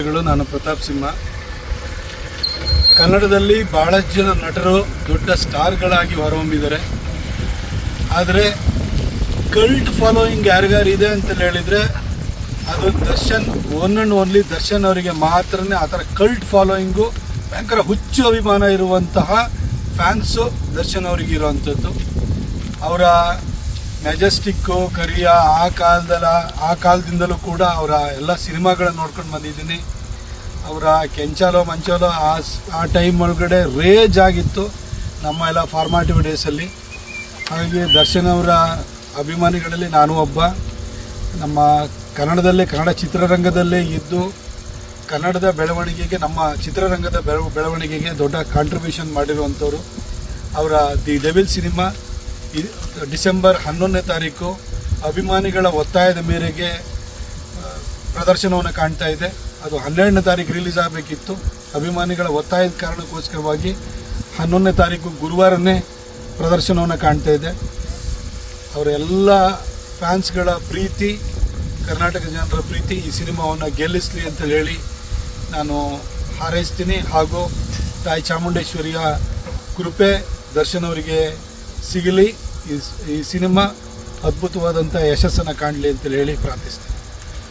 ನಮಸ್ಕಾರಗಳು. ನಾನು ಪ್ರತಾಪ್ ಸಿಂಹ. ಕನ್ನಡದಲ್ಲಿ ಭಾಳಷ್ಟು ಜನ ನಟರು ದೊಡ್ಡ ಸ್ಟಾರ್ಗಳಾಗಿ ಹೊರಹೊಮ್ಮಿದ್ದಾರೆ. ಆದರೆ ಕಲ್ಟ್ ಫಾಲೋಯಿಂಗ್ ಯಾರಿಗಾರಿದೆ ಅಂತ ಹೇಳಿದರೆ ಅದು Darshan, one and only Darshan ಅವರಿಗೆ ಮಾತ್ರನೇ ಆ ಥರ ಕಲ್ಟ್ ಫಾಲೋಯಿಂಗು, ಭಯಂಕರ ಹುಚ್ಚು ಅಭಿಮಾನ ಇರುವಂತಹ ಫ್ಯಾನ್ಸು ದರ್ಶನ್ ಅವರಿಗೆ ಇರುವಂಥದ್ದು. ಅವರ ಮೆಜೆಸ್ಟಿಕ್ಕು, ಕರಿಯ ಆ ಕಾಲದಿಂದಲೂ ಕೂಡ ಅವರ ಎಲ್ಲ ಸಿನಿಮಾಗಳನ್ನ ನೋಡ್ಕೊಂಡು ಬಂದಿದ್ದೀನಿ. ಅವರ ಕೆಂಚಾಲೋ ಮಂಚಾಲೋ ಆ ಟೈಮ್ ಒಳಗಡೆ ರೇಜ್ ಆಗಿತ್ತು ನಮ್ಮ ಎಲ್ಲ ಫಾರ್ಮಾಟಿವ್ ಡೇಸಲ್ಲಿ. ಹಾಗಾಗಿ ದರ್ಶನ್ ಅವರ ಅಭಿಮಾನಿಗಳಲ್ಲಿ ನಾನು ಒಬ್ಬ. ನಮ್ಮ ಕನ್ನಡ ಚಿತ್ರರಂಗದಲ್ಲೇ ಇದ್ದು ಕನ್ನಡದ ಬೆಳವಣಿಗೆಗೆ, ನಮ್ಮ ಚಿತ್ರರಂಗದ ಬೆಳವಣಿಗೆಗೆ ದೊಡ್ಡ ಕಾಂಟ್ರಿಬ್ಯೂಷನ್ ಮಾಡಿರುವಂಥವ್ರು. ಅವರ ದಿ ಡೆವಿಲ್ ಸಿನಿಮಾ ಡಿಸೆಂಬರ್ 11ನೇ ತಾರೀಕು ಅಭಿಮಾನಿಗಳ ಒತ್ತಾಯದ ಮೇರೆಗೆ ಪ್ರದರ್ಶನವನ್ನು ಕಾಣ್ತಾ ಇದೆ. ಅದು 12ನೇ ತಾರೀಕು ರಿಲೀಸ್ ಆಗಬೇಕಿತ್ತು. ಅಭಿಮಾನಿಗಳ ಒತ್ತಾಯದ ಕಾರಣಕ್ಕೋಸ್ಕರವಾಗಿ 11ನೇ ತಾರೀಕು ಗುರುವಾರನೇ ಪ್ರದರ್ಶನವನ್ನು ಕಾಣ್ತಾ ಇದೆ. ಅವರೆಲ್ಲ ಫ್ಯಾನ್ಸ್ಗಳ ಪ್ರೀತಿ, ಕರ್ನಾಟಕ ಜನರ ಪ್ರೀತಿ ಈ ಸಿನಿಮಾವನ್ನು ಗೆಲ್ಲಿಸಲಿ ಅಂತ ಹೇಳಿ ನಾನು ಹಾರೈಸ್ತೀನಿ. ಹಾಗೂ ತಾಯಿ ಚಾಮುಂಡೇಶ್ವರಿಯ ಕೃಪೆ ದರ್ಶನ್ ಅವರಿಗೆ ಸಿಗಲಿ. ಈ ಸಿನಿಮಾ ಅದ್ಭುತವಾದಂಥ ಯಶಸ್ಸನ್ನು ಕಾಣಲಿ ಅಂತೇಳಿ ಪ್ರಾರ್ಥಿಸ್ತೀನಿ.